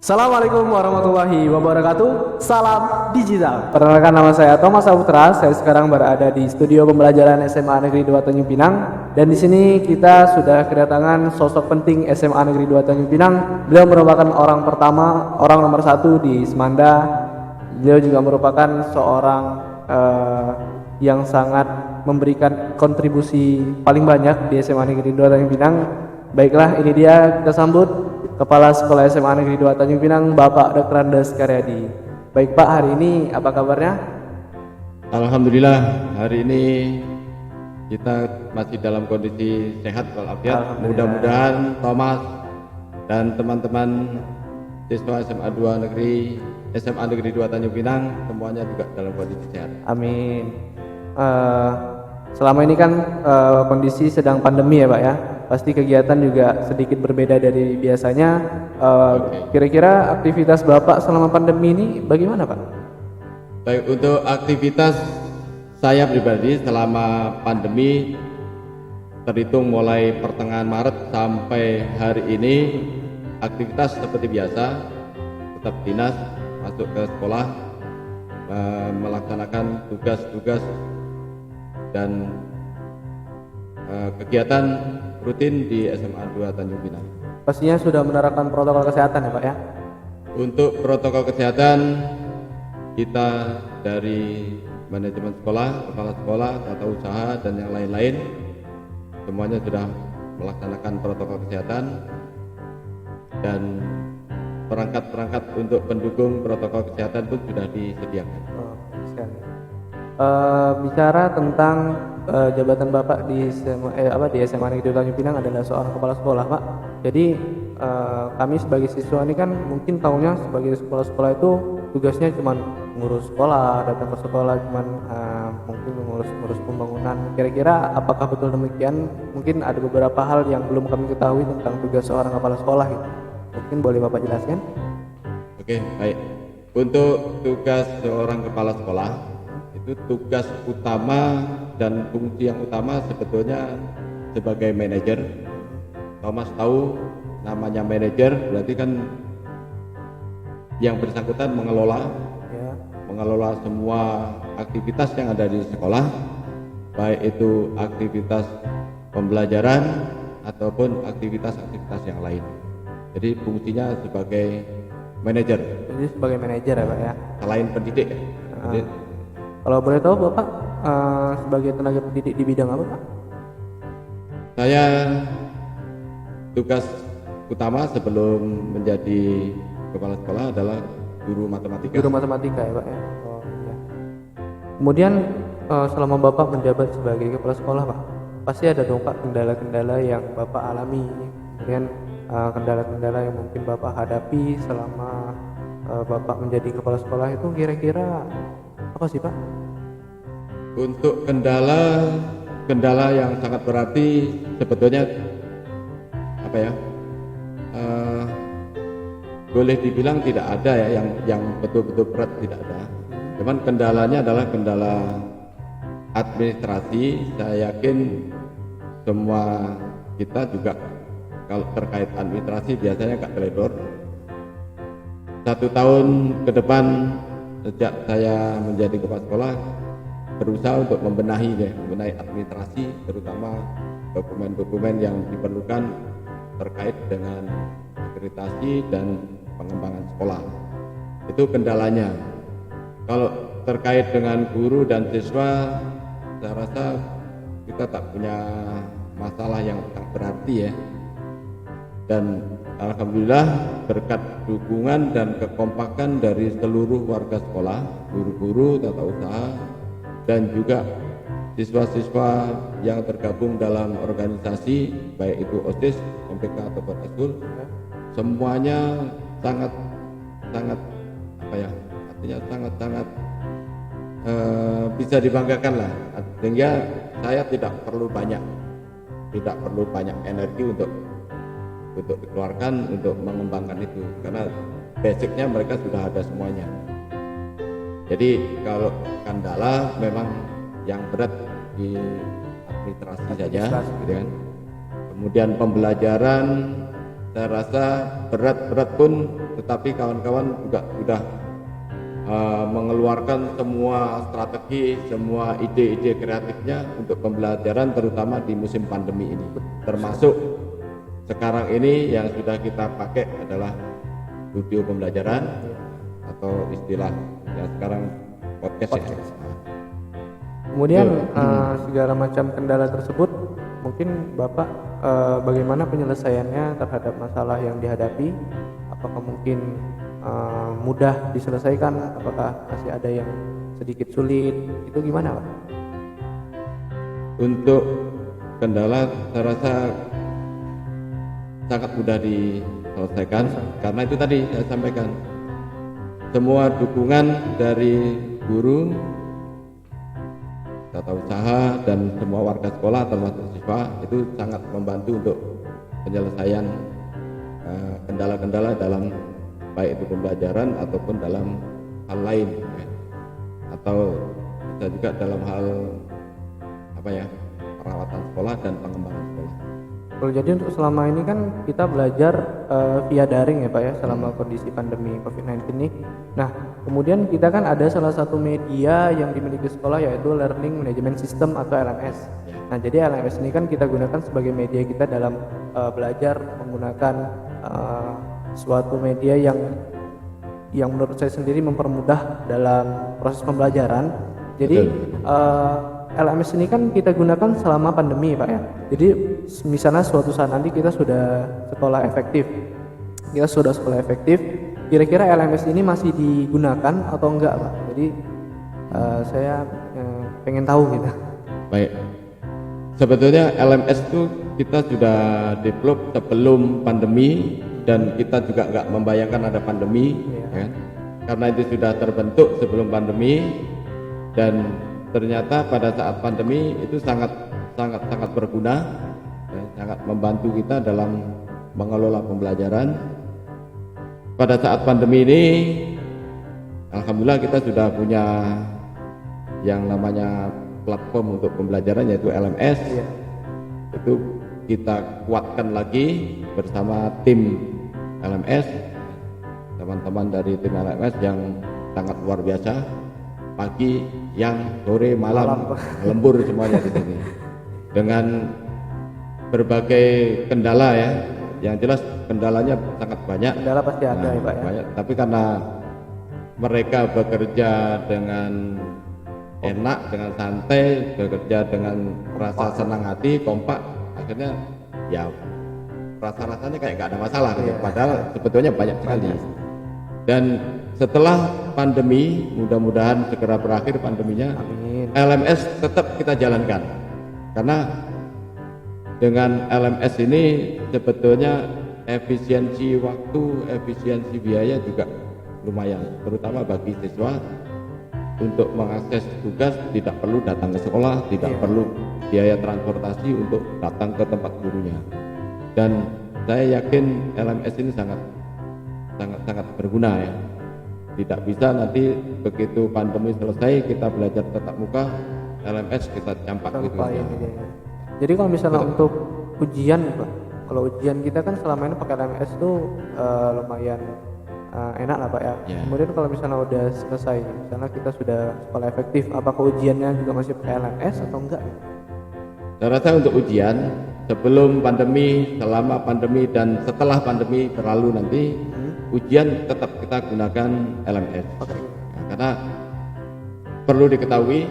Assalamualaikum warahmatullahi wabarakatuh. Salam digital. Perkenalkan, nama saya Thomas Saputra. Saya sekarang berada di studio pembelajaran SMA Negeri 2 Tanjung Pinang. Dan di sini kita sudah kedatangan sosok penting SMA Negeri 2 Tanjung Pinang. Beliau merupakan orang pertama, orang nomor 1 di Semanda. Beliau juga merupakan seorang yang sangat memberikan kontribusi paling banyak di SMA Negeri 2 Tanjung Pinang. Baiklah, ini dia, kita sambut Kepala Sekolah SMA Negeri 2 Tanjung Pinang, Bapak Dr. Andes Karyadi. Baik Pak, hari ini apa kabarnya? Alhamdulillah, hari ini kita masih dalam kondisi sehat walafiat. Mudah-mudahan Thomas dan teman-teman siswa SMA Negeri 2 Tanjung Pinang semuanya juga dalam kondisi sehat. Amin. Selama ini kan kondisi sedang pandemi ya Pak ya. Pasti kegiatan juga sedikit berbeda dari biasanya. Kira-kira aktivitas Bapak selama pandemi ini bagaimana Pak? Baik, untuk aktivitas saya pribadi selama pandemi terhitung mulai pertengahan Maret sampai hari ini, aktivitas seperti biasa, tetap dinas, masuk ke sekolah, melaksanakan tugas-tugas dan kegiatan rutin di SMA 2 Tanjung Pinang. Pastinya sudah menerapkan protokol kesehatan ya Pak ya? Untuk protokol kesehatan, kita dari manajemen sekolah, kepala sekolah, tata usaha dan yang lain-lain semuanya sudah melaksanakan protokol kesehatan, dan perangkat-perangkat untuk pendukung protokol kesehatan pun sudah disediakan. Bicara tentang jabatan Bapak di SMA Negeri Tanjung Pinang adalah seorang kepala sekolah Pak. Jadi kami sebagai siswa ini kan mungkin tahunya sebagai sekolah-sekolah itu tugasnya cuma ngurus sekolah, datang ke sekolah cuma mungkin ngurus pembangunan. Kira-kira apakah betul demikian? Mungkin ada beberapa hal yang belum kami ketahui tentang tugas seorang kepala sekolah gitu. Mungkin boleh Bapak jelaskan? Oke, baik. Untuk tugas seorang kepala sekolah, itu tugas utama dan fungsi yang utama sebetulnya sebagai manajer. Thomas tahu namanya manajer berarti kan yang bersangkutan mengelola semua aktivitas yang ada di sekolah, baik itu aktivitas pembelajaran ataupun aktivitas-aktivitas yang lain. Jadi fungsinya sebagai manajer. Jadi sebagai manajer ya Pak ya? Selain pendidik ya. Kalau boleh tahu Bapak sebagai tenaga pendidik di bidang apa Pak? Saya tugas utama sebelum menjadi kepala sekolah adalah guru matematika. Guru matematika ya Pak ya? Oh, iya. Kemudian selama Bapak menjabat sebagai kepala sekolah Pak, pasti ada dong Pak kendala-kendala yang Bapak alami. Kemudian kendala-kendala yang mungkin Bapak hadapi selama Bapak menjadi kepala sekolah itu kira-kira apa sih Pak? Untuk kendala yang sangat berarti sebetulnya apa ya, boleh dibilang tidak ada ya yang betul-betul berat, tidak ada. Cuman kendalanya adalah kendala administrasi. Saya yakin semua kita juga kalau terkait administrasi biasanya agak teledor. 1 tahun ke depan sejak saya menjadi kepala sekolah berusaha untuk membenahi administrasi, terutama dokumen-dokumen yang diperlukan terkait dengan akreditasi dan pengembangan sekolah. Itu kendalanya. Kalau terkait dengan guru dan siswa, saya rasa kita tak punya masalah yang sangat berarti ya. Dan alhamdulillah berkat dukungan dan kekompakan dari seluruh warga sekolah, guru-guru, tata usaha, dan juga siswa-siswa yang tergabung dalam organisasi, baik itu OSIS, MPK ataupun Eskul, semuanya sangat sangat bisa dibanggakan lah. Sehingga saya tidak perlu banyak energi untuk dikeluarkan untuk mengembangkan itu, karena basicnya mereka sudah ada semuanya. Jadi kalau kendala memang yang berat di administrasi saja, gitu kan. Kemudian pembelajaran saya rasa berat pun, tetapi kawan-kawan juga sudah mengeluarkan semua strategi, semua ide-ide kreatifnya untuk pembelajaran, terutama di musim pandemi ini. Termasuk sekarang ini yang sudah kita pakai adalah studio pembelajaran atau istilah yang sekarang podcast. Ya. Kemudian segala macam kendala tersebut mungkin Bapak bagaimana penyelesaiannya terhadap masalah yang dihadapi? Apakah mungkin mudah diselesaikan? Apakah masih ada yang sedikit sulit? Itu gimana, Pak? Untuk kendala saya rasa sangat mudah diselesaikan karena itu tadi saya sampaikan, semua dukungan dari guru, tata usaha, dan semua warga sekolah termasuk siswa itu sangat membantu untuk penyelesaian kendala-kendala dalam baik itu pembelajaran ataupun dalam hal lain ya. Atau bisa juga dalam hal perawatan sekolah dan pengembangan sekolah. Kalau jadi untuk selama ini kan kita belajar via daring ya Pak ya, selama kondisi pandemi COVID-19 ini. Nah, kemudian kita kan ada salah satu media yang dimiliki sekolah yaitu Learning Management System atau LMS. Nah, jadi LMS ini kan kita gunakan sebagai media kita dalam belajar menggunakan suatu media yang menurut saya sendiri mempermudah dalam proses pembelajaran. Jadi LMS ini kan kita gunakan selama pandemi Pak ya. Jadi misalnya suatu saat nanti kita sudah sekolah efektif, kira-kira LMS ini masih digunakan atau enggak Pak? Jadi saya pengen tahu gitu. Baik, sebetulnya LMS itu kita sudah develop sebelum pandemi dan kita juga nggak membayangkan ada pandemi, ya. Karena itu sudah terbentuk sebelum pandemi dan ternyata pada saat pandemi itu sangat berguna, ya, sangat membantu kita dalam mengelola pembelajaran. Pada saat pandemi ini, alhamdulillah kita sudah punya yang namanya platform untuk pembelajaran yaitu LMS. Itu kita kuatkan lagi bersama tim LMS, teman-teman dari tim LMS yang sangat luar biasa. Pagi, siang, sore, malam, lembur semuanya di sini. Dengan berbagai kendala ya, yang jelas kendalanya sangat banyak. Kendala pasti ada ya Pak ya. Banyak. Tapi karena mereka bekerja dengan enak, dengan santai, bekerja dengan rasa senang hati, kompak, akhirnya ya rasa-rasanya kayak nggak ada masalah. Padahal sebetulnya banyak sekali. Dan setelah pandemi, mudah-mudahan segera berakhir pandeminya. Amin. LMS tetap kita jalankan karena dengan LMS ini sebetulnya efisiensi waktu, efisiensi biaya juga lumayan, terutama bagi siswa untuk mengakses tugas tidak perlu datang ke sekolah, tidak perlu biaya transportasi untuk datang ke tempat gurunya. Dan saya yakin LMS ini sangat berguna ya. Tidak bisa nanti begitu pandemi selesai kita belajar tatap muka, LMS kita campak gitu ya. Jadi kalau misalnya untuk ujian Pak, kalau ujian kita kan selama ini pakai LMS itu lumayan enak lah Pak ya. Kemudian kalau misalnya udah selesai, misalnya kita sudah sekolah efektif, apakah ujiannya juga masih pakai LMS atau enggak? Saya rasa untuk ujian sebelum pandemi, selama pandemi, dan setelah pandemi berlalu nanti ujian tetap kita gunakan LMS. Karena perlu diketahui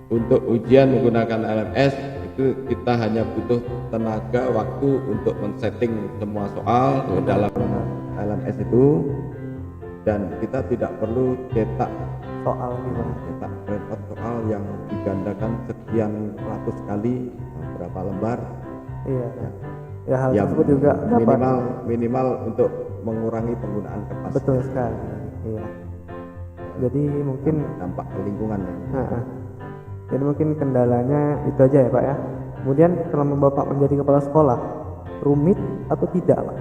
untuk ujian menggunakan LMS itu kita hanya butuh tenaga waktu untuk men-setting semua soal ke dalam LMS itu, dan kita tidak perlu cetak repot soal yang digandakan sekian ratus kali, berapa lembar. Ya hal tersebut juga minimal untuk mengurangi penggunaan kertas. Betul sekali. Iya. Jadi mungkin dampak ke lingkungan ya. Jadi mungkin kendalanya itu aja ya Pak ya. Kemudian selama Bapak menjadi kepala sekolah, rumit atau tidak Pak?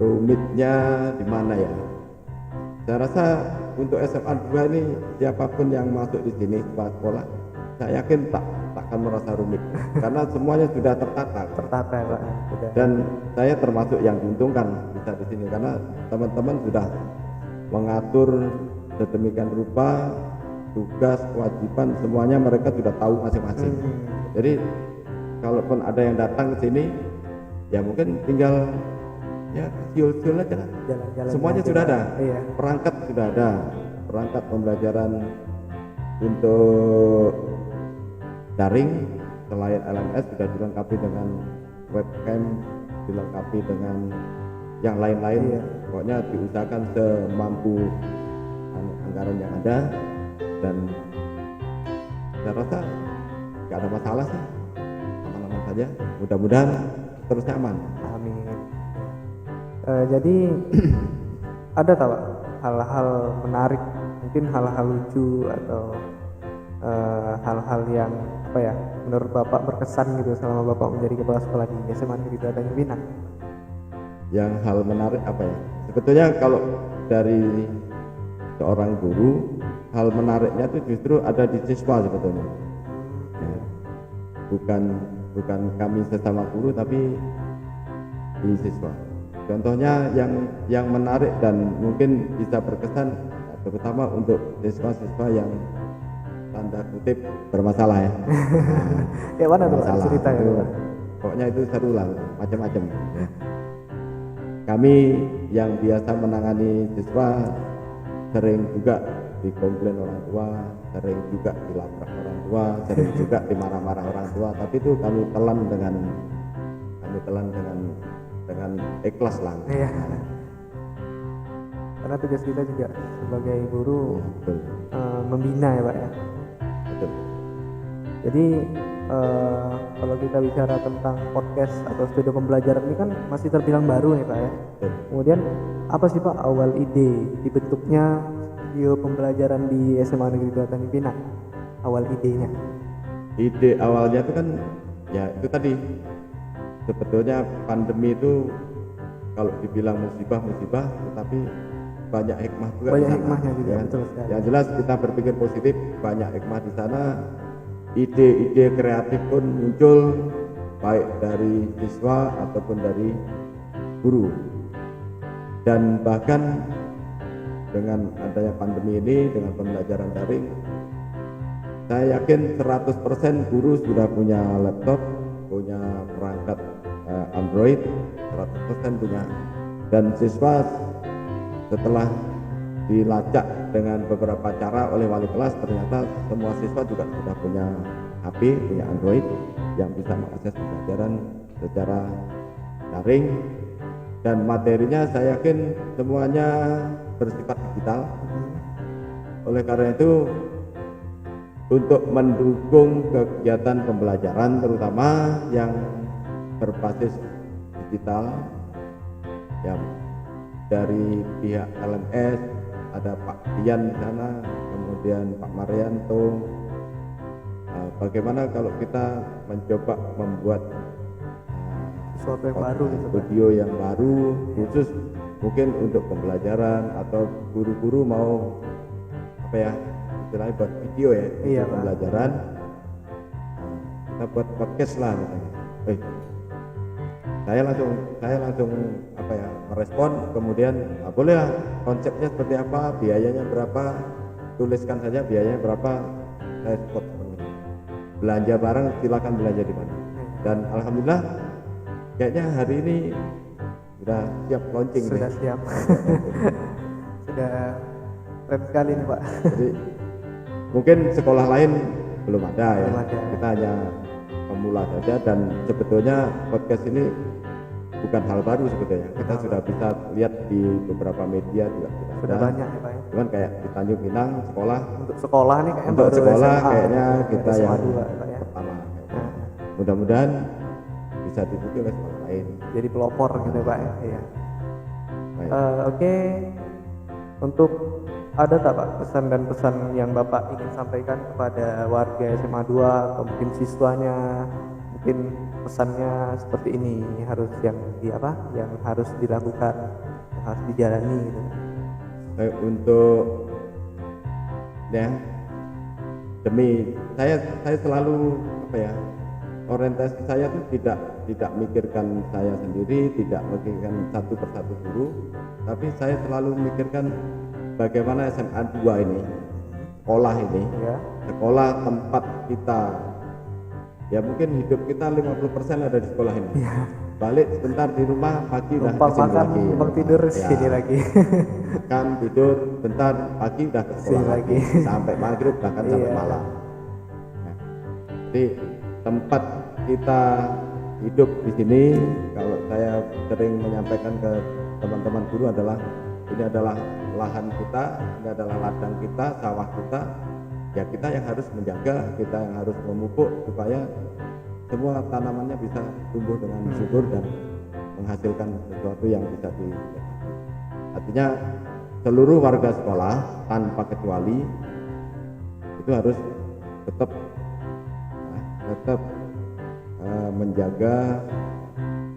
Rumitnya di mana ya? Saya rasa untuk SMA 2 ini siapapun yang masuk di sini kepala sekolah, saya yakin tak akan merasa rumit karena semuanya sudah tertata. Tertata ya Pak. Sudah. Dan saya termasuk yang diuntungkan bisa di sini karena teman-teman sudah mengatur sedemikian rupa tugas, kewajiban, semuanya mereka sudah tahu masing-masing. Jadi kalaupun ada yang datang ke sini, ya mungkin tinggal ya siul-siul aja lah. Jalan-jalan Semuanya aja, sudah Pak. ada, Iya. perangkat sudah ada, perangkat pembelajaran untuk daring selain LMS sudah dilengkapi dengan webcam, dilengkapi dengan yang lain-lain. Iya. Pokoknya diusahakan semampu anggaran yang ada, dan saya rasa nggak ada masalah sih, aman-aman saja. Mudah-mudahan terus nyaman. Amin. Jadi ada tak Pak hal-hal menarik, mungkin hal-hal lucu atau hal-hal yang apa ya menurut Bapak berkesan gitu selama Bapak menjadi kepala sekolah di SMA Negeri 2 Tanjung Pinang? Yang hal menarik apa ya? Sebetulnya kalau dari seorang guru, hal menariknya itu justru ada di siswa sebetulnya. Ya, bukan kami sesama guru, tapi di siswa. Contohnya yang menarik dan mungkin bisa berkesan, terutama untuk siswa-siswa yang tanda kutip bermasalah ya. Ya mana tuh Pak Bermasalah. cerita ya Itu, Pak? pokoknya itu seru lah, macam-macam. Ya. Kami yang biasa menangani siswa sering juga dikomplain orang tua, sering juga dilabrak orang tua, sering juga dimarah-marah orang tua, tapi itu kami telan dengan ikhlas lah. Iya. Karena tugas kita juga sebagai guru Betul, membina ya Pak ya. betul. Jadi kalau kita bicara tentang podcast atau studio pembelajaran ini kan masih terbilang baru nih Pak ya. Betul. Kemudian apa sih Pak awal ide dibentuknya studio pembelajaran di SMA Negeri 2 Tanjung Pinang? Awal idenya? Ide awalnya itu kan ya itu tadi, sebetulnya pandemi itu kalau dibilang musibah, tetapi banyak hikmah juga. Banyak di sana, hikmahnya juga, ya. betul sekali. Yang jelas kita berpikir positif, banyak hikmah di sana. Ide-ide kreatif pun muncul baik dari siswa ataupun dari guru. Dan bahkan dengan adanya pandemi ini, dengan pembelajaran daring, saya yakin 100% guru sudah punya laptop, punya perangkat Android, 100% punya. Dan siswa setelah dilacak dengan beberapa cara oleh wali kelas, ternyata semua siswa juga sudah punya HP, punya Android yang bisa mengakses pembelajaran secara daring, dan materinya saya yakin semuanya bersifat digital. Oleh karena itu, untuk mendukung kegiatan pembelajaran terutama yang berbasis digital, ya dari pihak LMS ada Pak Dian di sana, kemudian Pak Marianto. Bagaimana kalau kita mencoba membuat Sesuatu yang baru gitu Pak. studio yang baru khusus mungkin untuk pembelajaran, atau guru-guru mau apa ya istilahnya buat video ya, Iya, untuk Pak. pembelajaran. Kita buat podcast lah misalnya. Saya langsung apa ya merespon, kemudian boleh lah, konsepnya seperti apa, biayanya berapa, tuliskan saja biayanya berapa, saya support sepenuhnya. Belanja barang silakan belanja di mana. Dan alhamdulillah kayaknya hari ini sudah siap launching Sudah nih. siap. Sudah keren sekali nih Pak. Jadi mungkin sekolah lain belum ada ya. Belum ada. Kita hanya pemula saja, dan sebetulnya podcast ini bukan hal baru sebetulnya. Kita Hal sudah bisa lihat di beberapa media juga Sudah ada. banyak ya Pak ya. Cuman kayak di Tanjung Pinang sekolah, Untuk sekolah nih kayaknya untuk baru sekolah SMA, kayaknya kita SMA yang 2 Pak ya. pertama kayaknya. Nah, Mudah-mudahan bisa diikuti oleh sekolah lain. jadi pelopor gitu Pak ya. Iya. Baik. Oke. Untuk ada tak Pak pesan dan pesan yang Bapak ingin sampaikan kepada warga SMA 2 atau mungkin siswanya, mungkin pesannya seperti ini harus yang harus dilakukan, yang harus dijalani gitu. Untuk ya demi saya selalu apa apa ya, orientasi saya tuh tidak mikirkan saya sendiri, tidak mikirkan satu persatu guru, tapi saya selalu memikirkan bagaimana SMA 2 ini, sekolah ini, Ya. sekolah tempat kita, ya mungkin hidup kita 50% ada di sekolah ini. Iya. Balik sebentar di rumah, pagi udah Numpang kesini makan, lagi. numpang tidur, Ya, sini lagi. makan, tidur, bentar, pagi udah ke sekolah Sini lagi. lagi. Sampai maghrib bahkan sampai Iya. malam. Nah, jadi tempat kita hidup di sini, kalau saya sering menyampaikan ke teman-teman guru adalah ini adalah lahan kita, ini adalah ladang kita, sawah kita. Ya kita yang harus menjaga, kita yang harus memupuk supaya semua tanamannya bisa tumbuh dengan subur dan menghasilkan sesuatu yang bisa artinya seluruh warga sekolah tanpa kecuali itu harus tetap menjaga,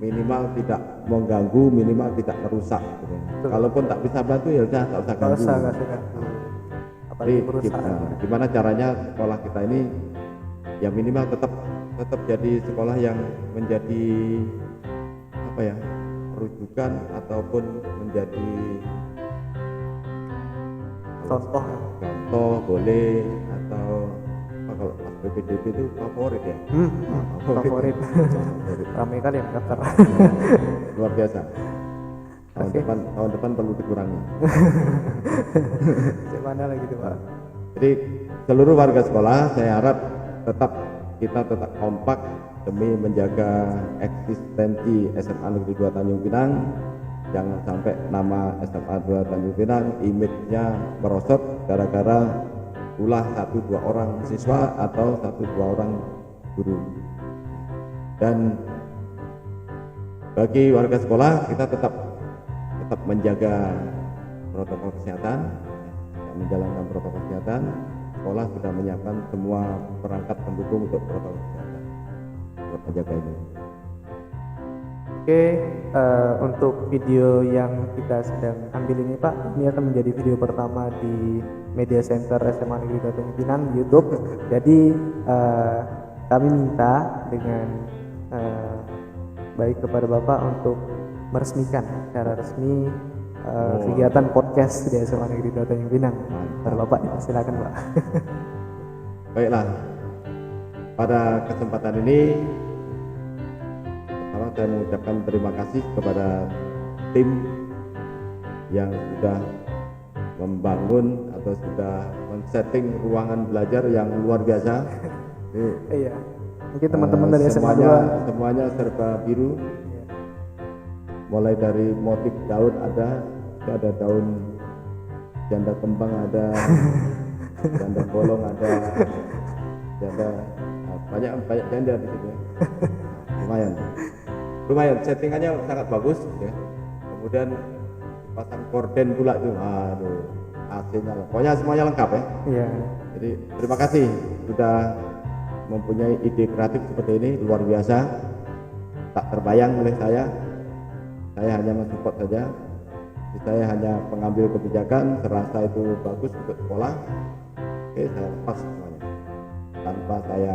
minimal tidak mengganggu, minimal tidak merusak gitu. Kalaupun tak bisa bantu ya udah tak usah Nggak ganggu. usah, nggak usah. Jadi Apalagi perusahaan. gimana caranya sekolah kita ini ya minimal tetap jadi sekolah yang menjadi apa ya, rujukan ataupun menjadi contoh boleh, atau apa, kalau pas PPDB itu favorit ya. Favorit. Ramai kali yang daftar. Luar biasa. Oke. Tahun depan perlu dikurangi. Mana lagi tuh Pak? Jadi seluruh warga sekolah saya harap kita tetap kompak demi menjaga eksistensi SMA Negeri 2 Tanjung Pinang. Jangan sampai nama SMA 2 Tanjung Pinang image-nya merosot gara-gara ulah 1-2 orang siswa atau 1-2 orang guru. Dan bagi warga sekolah kita tetap menjaga protokol kesehatan, menjalankan protokol kesehatan. Sekolah sudah menyiapkan semua perangkat pendukung untuk protokol kesehatan buat menjaga ini. Oke, untuk video yang kita sedang ambil ini Pak, ini akan menjadi video pertama di Media Center SMA Negeri 2 Tanjung Pinang YouTube. Jadi kami minta dengan baik kepada Bapak untuk meresmikan secara resmi kegiatan podcast di SMA Negeri 2 Tanjung Pinang. Bapak, silakan Pak. Baiklah, pada kesempatan ini pertama saya mengucapkan terima kasih kepada tim yang sudah membangun atau sudah men-setting ruangan belajar yang luar biasa. Iya, mungkin teman-teman dari SMA 2 semuanya serba biru. Mulai dari motif daun ada daun janda kembang, ada janda bolong, ada janda banyak janda di situ. Lumayan settingannya sangat bagus ya. Kemudian pasang korden pula tuh, aduh, AC-nya, pokoknya semuanya lengkap ya. Iya. Jadi terima kasih sudah mempunyai ide kreatif seperti ini, luar biasa. Tak terbayang oleh saya hanya mensupport saja. Saya hanya pengambil kebijakan, serasa itu bagus untuk sekolah, oke saya lepas semuanya tanpa saya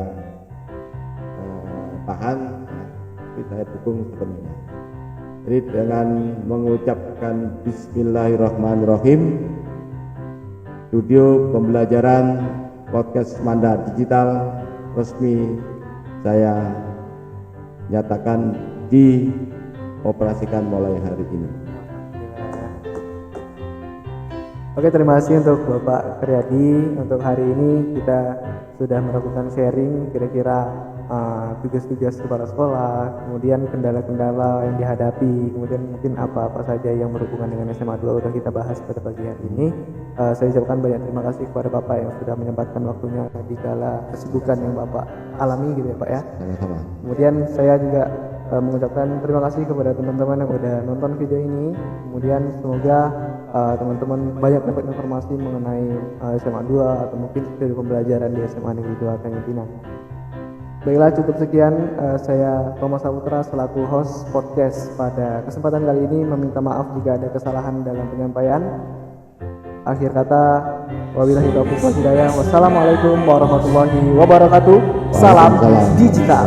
tahan, tapi saya dukung sepenuhnya. Jadi dengan mengucapkan Bismillahirrahmanirrahim, studio pembelajaran podcast Manda Digital resmi saya nyatakan dioperasikan mulai hari ini. Oke, terima kasih untuk Bapak Karyadi. Untuk hari ini kita sudah melakukan sharing kira-kira tugas-tugas kepala sekolah, kemudian kendala-kendala yang dihadapi, kemudian mungkin apa-apa saja yang berhubungan dengan SMA 2 sudah kita bahas pada pagi hari ini. Saya ucapkan banyak terima kasih kepada Bapak yang sudah menyempatkan waktunya di kala kesibukan yang Bapak alami gitu ya Pak ya. Sama-sama. Kemudian saya juga mengucapkan terima kasih kepada teman-teman yang udah nonton video ini. Kemudian semoga teman-teman banyak dapat informasi mengenai SMA 2 atau mungkin studi pembelajaran di SMA Negeri 2 Tanjung Pinang. Baiklah, cukup sekian. Saya Thomas Saputra selaku host podcast pada kesempatan kali ini meminta maaf jika ada kesalahan dalam penyampaian. Akhir kata, Wabillahi taufiq wal hidayah. Wassalamualaikum warahmatullahi wabarakatuh. Salam Waalaikumsalam. digital.